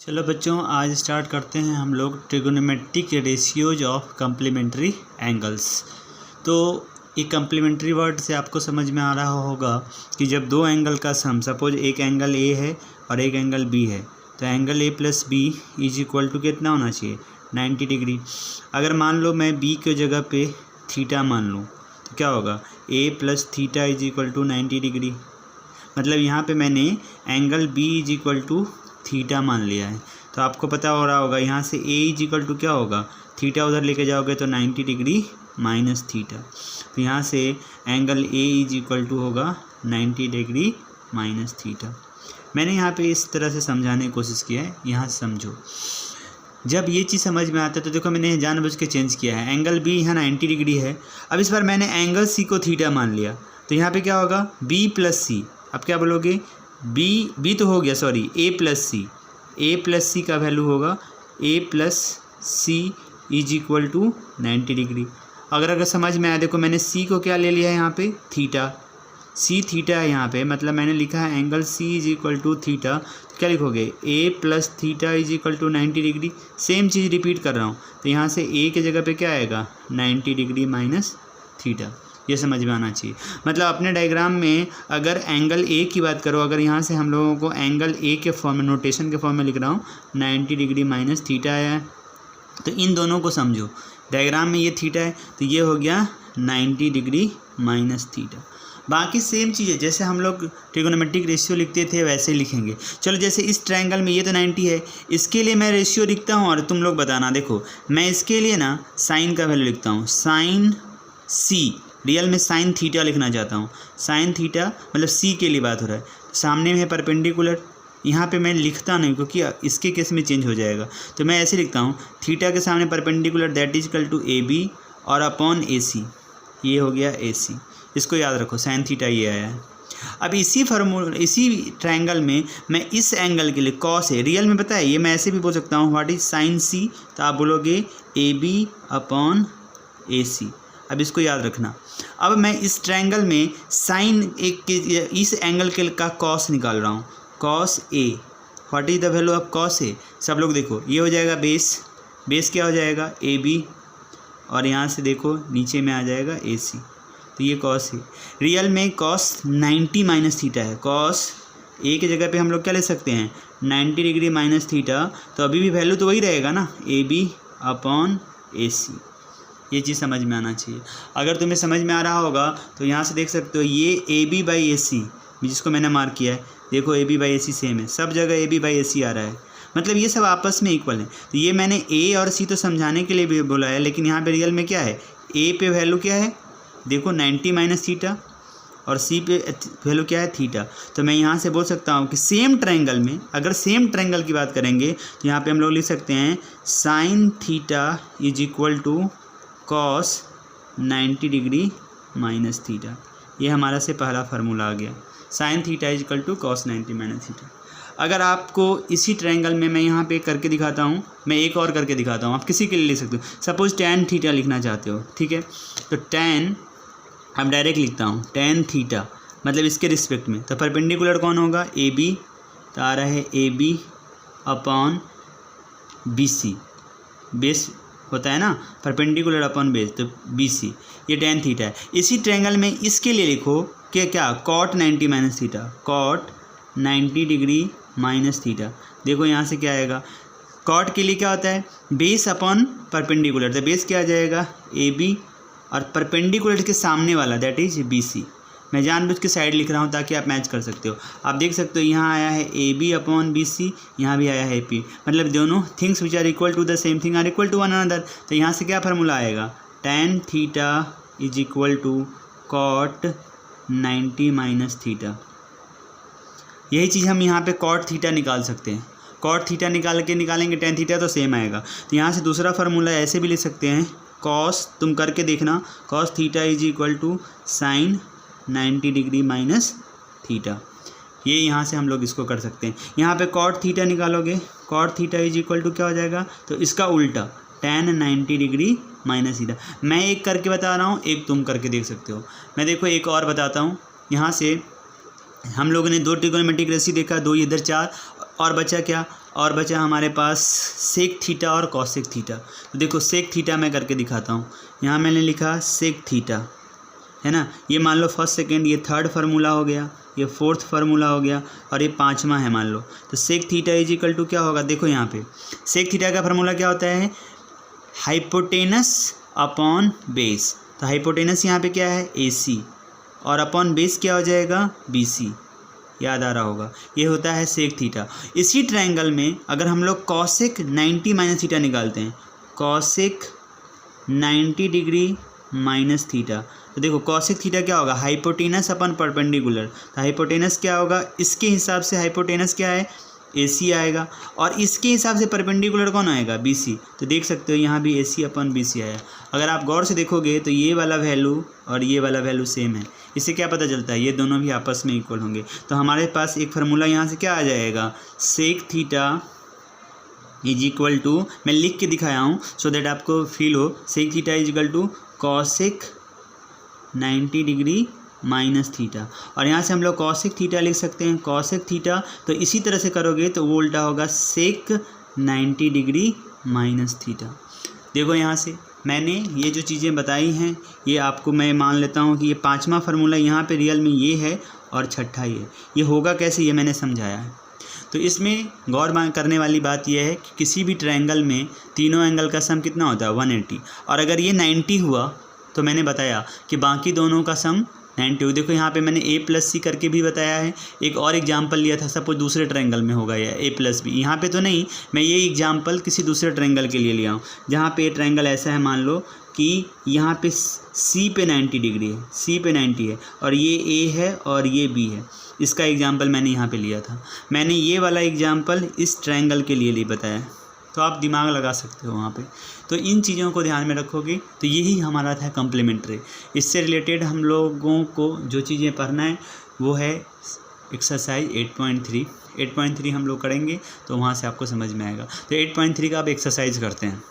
चलो बच्चों, आज स्टार्ट करते हैं हम लोग trigonometric ratios of complementary angles. तो ये कम्प्लीमेंट्री वर्ड से आपको समझ में आ रहा होगा कि जब दो एंगल का सम, सपोज एक एंगल ए है और एक एंगल बी है, तो angle A plus B is equal to कितना होना चाहिए, 90 डिग्री। अगर मान लो मैं बी के जगह पे थीटा मान लूँ तो क्या होगा, A plus theta is equal to 90 degree. मतलब यहाँ पे मैंने angle B is equal to theta मान लिया है। तो आपको पता हो रहा होगा यहाँ से ए इज इक्वल टू क्या होगा, थीटा उधर लेके जाओगे तो 90 डिग्री माइनस थीटा। तो यहाँ से angle A is equal to होगा 90 डिग्री माइनस थीटा। मैंने यहाँ पे इस तरह से समझाने की कोशिश किया है, यहाँ से समझो। जब ये चीज़ समझ में आता है तो देखो मैंने जानबूझ के चेंज किया है। एंगल बी यहाँ 90 डिग्री है, अब इस बार मैंने एंगल सी को थीटा मान लिया। तो यहाँ पे क्या होगा, बी प्लस सी। अब क्या बोलोगे, बी तो हो गया, सॉरी, ए प्लस सी का वैल्यू होगा A plus C is equal to 90 degree. अगर समझ में आया, देखो मैंने सी को क्या ले लिया है यहाँ पे, थीटा। सी थीटा है यहाँ पे, मतलब मैंने लिखा है angle C is equal to theta. तो क्या लिखोगे, A plus theta is equal to 90 degree. Same चीज़ रिपीट कर रहा हूँ, तो यहाँ से ए के जगह पे क्या आएगा, 90 डिग्री माइनस थीटा। ये समझ में आना चाहिए। मतलब अपने डायग्राम में अगर एंगल ए की बात करो, अगर यहाँ से हम लोगों को एंगल ए के फॉर्म में, नोटेशन के फॉर्म में लिख रहा हूँ, 90 डिग्री माइनस थीटा है, तो इन दोनों को समझो। डायग्राम में ये थीटा है तो ये हो गया 90 डिग्री माइनस थीटा। बाकी सेम चीज़ है, जैसे हम लोग ट्रिगोनोमेट्रिक रेशियो लिखते थे वैसे ही लिखेंगे। चलो जैसे इस ट्रायंगल में ये तो 90 है, इसके लिए मैं रेशियो लिखता हूँ और तुम लोग बताना। देखो मैं इसके लिए ना साइन का वैल्यू लिखता हूँ, साइन सी। रियल में साइन थीटा लिखना चाहता हूँ, साइन थीटा मतलब सी के लिए बात हो रहा है। सामने में है परपेंडिकुलर, यहाँ पे मैं लिखता नहीं क्योंकि इसके केस में चेंज हो जाएगा। तो मैं ऐसे लिखता हूँ, थीटा के सामने perpendicular that is equal to A B और अपॉन ए सी। ये हो गया ए सी, इसको याद रखो, साइन थीटा ये आया है। अब इसी ट्रायंगल में मैं इस एंगल के लिए कॉस है, रियल में पता है ये मैं ऐसे भी बोल सकता हूँ, व्हाट इज साइन सी। तो आप बोलोगे ए बी अपॉन ए सी। अब इसको याद रखना। अब मैं इस ट्रायंगल में साइन इस एंगल के का कॉस निकाल रहा हूँ, cos A. What is the value of cos A, सब लोग देखो, ये हो जाएगा बेस क्या हो जाएगा, ए बी, और यहाँ से देखो नीचे में आ जाएगा ए सी। तो ये कॉस ए। रियल में कॉस 90 माइनस थीटा है, कॉस ए की जगह पे हम लोग क्या ले सकते हैं, 90 डिग्री माइनस थीटा। तो अभी भी वैल्यू तो वही रहेगा ना, ए बी अपॉन ए सी। ये चीज़ समझ में आना चाहिए। अगर तुम्हें समझ में आ रहा होगा तो यहाँ से देख सकते हो, ये ए बी बाई ए सी जिसको मैंने मार्क किया है, देखो A B by A C same है, सब जगह ए बी बाई ए सी आ रहा है, मतलब ये सब आपस में इक्वल है। तो ये मैंने ए और सी तो समझाने के लिए भी बोला है, लेकिन यहाँ पे रियल में क्या है, ए पे वैल्यू क्या है, देखो 90 माइनस थीटा, और सी पे वैल्यू क्या है, थीटा। तो मैं यहाँ से बोल सकता हूँ कि सेम ट्रायंगल में, अगर सेम ट्रायंगल की बात करेंगे तो यहाँ पर हम लोग लिख सकते हैं sine theta is equal to cos 90 degree minus theta. ये हमारा से पहला फार्मूला आ गया, sine theta is equal to cos 90 minus theta. अगर आपको इसी ट्रायंगल में मैं यहाँ पे करके दिखाता हूँ, मैं एक और करके दिखाता हूँ, आप किसी के लिए लिख सकते हो। सपोज टैन थीटा लिखना चाहते हो, ठीक है, तो टैन अब डायरेक्ट लिखता हूँ, टैन थीटा मतलब इसके रिस्पेक्ट में। तो परपेंडिकुलर कौन होगा, ए बी, तो आ रहा है A B upon B C. Base होता है ना, परपेंडिकुलर अपॉन बेस, तो बी सी, ये टैन थीटा है। इसी ट्रायंगल में इसके लिए लिखो कि क्या, cot 90 minus theta, cot 90 degree minus theta. देखो यहाँ से क्या आएगा, कॉट के लिए क्या होता है, बेस अपॉन परपेंडिकुलर। तो बेस क्या आ जाएगा, ए बी, और परपेंडिकुलर के सामने वाला दैट इज बी सी। मैं जानबूझ के साइड लिख रहा हूँ ताकि आप मैच कर सकते हो। आप देख सकते हो यहाँ आया है A B upon B C, यहाँ भी आया है पी, मतलब दोनों things which are equal to the same thing are equal to one another. तो यहाँ से क्या फार्मूला आएगा, tan theta is equal to cot 90 minus theta. यही चीज़ हम यहाँ पे कॉट थीटा निकाल सकते हैं, कॉट थीटा निकालेंगे टैन थीटा तो सेम आएगा। तो यहाँ से दूसरा फार्मूला ऐसे भी लिख सकते हैं, कॉस, तुम करके देखना, cos theta is equal to sine 90 degree minus theta. ये यहाँ से हम लोग इसको कर सकते हैं। यहाँ पे कॉट थीटा निकालोगे, cot theta is equal to क्या हो जाएगा, तो इसका उल्टा टैन 90 डिग्री माइनस थीटा। मैं एक करके बता रहा हूँ, एक तुम करके देख सकते हो। मैं देखो एक और बताता हूँ। यहाँ से हम लोगों ने दो ट्रिगोनोमेट्रिक रेशियो देखा, दो इधर 4, और बचा क्या, और बचा हमारे पास सेक थीटा और कॉसेक थीटा। तो देखो सेक थीटा मैं करके दिखाता हूँ। यहाँ मैंने लिखा सेक थीटा, है ना, ये मान लो फर्स्ट सेकेंड, ये थर्ड फार्मूला हो गया, ये फोर्थ फार्मूला हो गया और ये पाँचवा है मान लो। तो sec theta is equal to क्या होगा, देखो यहाँ पे सेक थीटा का फार्मूला क्या होता है, हाइपोटेनस अपॉन बेस। तो हाइपोटेनस यहाँ पे क्या है, AC, और अपॉन बेस क्या हो जाएगा, BC, याद आ रहा होगा, ये होता है सेक थीटा। इसी ट्रायंगल में अगर हम लोग कॉसेक 90 माइनस थीटा निकालते हैं, कॉसेक 90 डिग्री माइनस थीटा, तो देखो कॉसेक थीटा क्या होगा, हाइपोटेनस अपन परपेंडिकुलर। तो हाइपोटेनस क्या होगा, इसके हिसाब से हाइपोटेनस क्या है, AC आएगा, और इसके हिसाब से परपेंडिकुलर कौन आएगा, BC। तो देख सकते हो यहाँ भी AC अपन BC आया। अगर आप गौर से देखोगे तो ये वाला वैल्यू और ये वाला वैल्यू सेम है। इससे क्या पता चलता है, ये दोनों भी आपस में इक्वल होंगे। तो हमारे पास एक फार्मूला यहाँ से क्या आ जाएगा, sec theta is equal to, मैं लिख के दिखाया हूँ सो दैट आपको फील हो, sec theta is equal to cosec 90 degree minus theta. और यहाँ से हम लोग कॉसेक थीटा लिख सकते हैं, कॉसेक थीटा। तो इसी तरह से करोगे तो वो उल्टा होगा, सेक 90 डिग्री माइनस थीटा। देखो यहाँ से मैंने ये जो चीज़ें बताई हैं, ये आपको मैं मान लेता हूँ कि ये पाँचवा फार्मूला यहाँ पे रियल में ये है और छठा ये होगा कैसे, ये मैंने समझाया है। तो इसमें गौर करने वाली बात यह है कि किसी भी ट्रायंगल में तीनों एंगल का सम कितना होता है, 180। और अगर ये 90 हुआ तो मैंने बताया कि बाकी दोनों का सम 90। देखो यहाँ पे मैंने A+C करके भी बताया है। एक और एग्जांपल लिया था, सपोज दूसरे ट्रायंगल में होगा या A+B, यहाँ पे तो नहीं, मैं ये एग्जांपल किसी दूसरे ट्रायंगल के लिए लिया हूँ जहाँ पे ट्रायंगल ऐसा है, मान लो कि यहाँ पे C पे 90 डिग्री है, C पे 90 है, और ये A है और ये B है। इसका एग्जाम्पल मैंने यहाँ पर लिया था। मैंने ये वाला एग्जाम्पल इस ट्रायंगल के लिए बताया, तो आप दिमाग लगा सकते हो वहाँ पे। तो इन चीज़ों को ध्यान में रखोगे तो यही हमारा था कम्प्लीमेंट्री। इससे रिलेटेड हम लोगों को जो चीज़ें पढ़ना है वो है एक्सरसाइज 8.3 हम लोग करेंगे, तो वहाँ से आपको समझ में आएगा। तो 8.3 का आप एक्सरसाइज करते हैं।